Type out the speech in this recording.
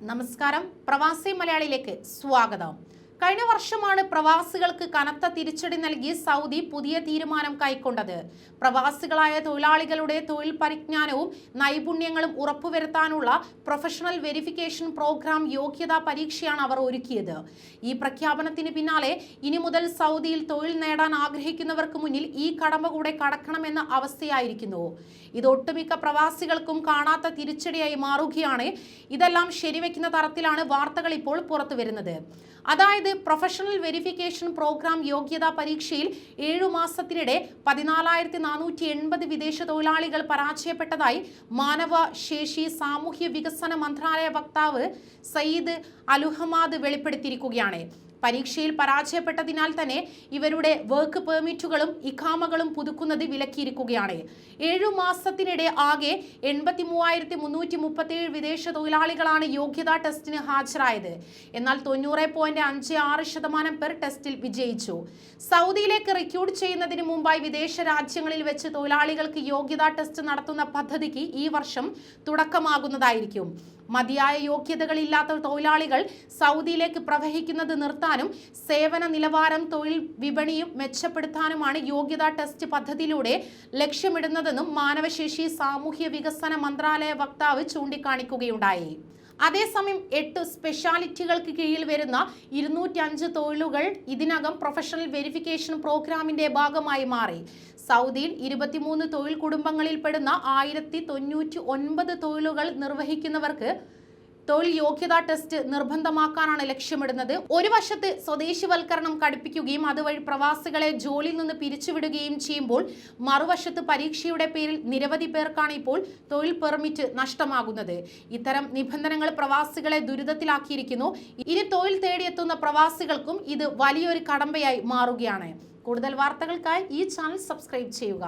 നമസ്കാരം, പ്രവാസി മലയാളിയിലേക്ക് സ്വാഗതം. കഴിഞ്ഞ വർഷമാണ് പ്രവാസികൾക്ക് കനത്ത തിരിച്ചടി നൽകി സൗദി പുതിയ തീരുമാനം കൈക്കൊണ്ടത്. പ്രവാസികളായ തൊഴിലാളികളുടെ തൊഴിൽ പരിജ്ഞാനവും നൈപുണ്യങ്ങളും ഉറപ്പുവരുത്താനുള്ള പ്രൊഫഷണൽ വെരിഫിക്കേഷൻ പ്രോഗ്രാം യോഗ്യതാ പരീക്ഷയാണ് അവർ ഒരുക്കിയത്. ഈ പ്രഖ്യാപനത്തിന് പിന്നാലെ ഇനി മുതൽ സൗദിയിൽ തൊഴിൽ നേടാൻ ആഗ്രഹിക്കുന്നവർക്ക് മുന്നിൽ ഈ കടമ്പ കൂടെ കടക്കണമെന്ന അവസ്ഥയായിരിക്കുന്നു. ഇത് ഒട്ടുമിക്ക പ്രവാസികൾക്കും കാണാത്ത തിരിച്ചടിയായി മാറുകയാണ്. ഇതെല്ലാം ശരിവെക്കുന്ന തരത്തിലാണ് വാർത്തകൾ ഇപ്പോൾ പുറത്തു വരുന്നത്. അതായത് പ്രൊഫഷണൽ വെരിഫിക്കേഷൻ പ്രോഗ്രാം യോഗ്യതാ പരീക്ഷയിൽ 7 മാസത്തിനിടെ 14,480 വിദേശ തൊഴിലാളികൾ പരാജയപ്പെട്ടതായി മാനവ ശേഷി സാമൂഹ്യ വികസന മന്ത്രാലയ വക്താവ് സയ്യിദ് അലുഹമാദ് വെളിപ്പെടുത്തിയിരിക്കുകയാണ്. പരീക്ഷയിൽ പരാജയപ്പെട്ടതിനാൽ തന്നെ ഇവരുടെ വർക്ക് പെർമിറ്റുകളും ഇഖാമകളും പുതുക്കുന്നത് വിലക്കിയിരിക്കുകയാണ്. 7 മാസത്തിനിടെ ആകെ 83,337 വിദേശ തൊഴിലാളികളാണ് യോഗ്യതാ ടെസ്റ്റിന് ഹാജരായത്. എന്നാൽ 90.56% പേർ ടെസ്റ്റിൽ വിജയിച്ചു. സൗദിയിലേക്ക് റിക്രൂട്ട് ചെയ്യുന്നതിന് മുമ്പായി വിദേശ രാജ്യങ്ങളിൽ വെച്ച് തൊഴിലാളികൾക്ക് യോഗ്യതാ ടെസ്റ്റ് നടത്തുന്ന പദ്ധതിക്ക് ഈ വർഷം തുടക്കമാകുന്നതായിരിക്കും. മതിയായ യോഗ്യതകളില്ലാത്ത തൊഴിലാളികൾ സൗദിയിലേക്ക് പ്രവഹിക്കുന്നത് നിർത്താനും സേവന നിലവാരം തൊഴിൽ വിപണിയും മെച്ചപ്പെടുത്താനുമാണ് യോഗ്യതാ ടെസ്റ്റ് പദ്ധതിയിലൂടെ ലക്ഷ്യമിടുന്നതെന്നും മാനവശേഷി സാമൂഹ്യ വികസന മന്ത്രാലയ വക്താവ് ചൂണ്ടിക്കാണിക്കുകയുണ്ടായി. അതേസമയം 8 സ്പെഷ്യാലിറ്റികൾക്ക് കീഴിൽ വരുന്ന 205 തൊഴിലുകൾ ഇതിനകം പ്രൊഫഷണൽ വെരിഫിക്കേഷൻ പ്രോഗ്രാമിന്റെ ഭാഗമായി മാറി. സൗദിയിൽ 23 തൊഴിൽ കുടുംബങ്ങളിൽ പെടുന്ന 1099 തൊഴിലുകൾ നിർവഹിക്കുന്നവർക്ക് തൊഴിൽ യോഗ്യതാ ടെസ്റ്റ് നിർബന്ധമാക്കാനാണ് ലക്ഷ്യമിടുന്നത്. ഒരു വശത്ത് സ്വദേശിവൽക്കരണം കടുപ്പിക്കുകയും അതുവഴി പ്രവാസികളെ ജോലിയിൽ നിന്ന് പിരിച്ചുവിടുകയും ചെയ്യുമ്പോൾ മറുവശത്ത് പരീക്ഷയുടെ പേരിൽ നിരവധി പേർക്കാണ് ഇപ്പോൾ തൊഴിൽ പെർമിറ്റ് നഷ്ടമാകുന്നത്. ഇത്തരം നിബന്ധനകൾ പ്രവാസികളെ ദുരിതത്തിലാക്കിയിരിക്കുന്നു. ഇനി തൊഴിൽ തേടിയെത്തുന്ന പ്രവാസികൾക്കും ഇത് വലിയൊരു കടമ്പയായി മാറുകയാണ്. കൂടുതൽ വാർത്തകൾക്കായി ഈ ചാനൽ സബ്സ്ക്രൈബ് ചെയ്യുക.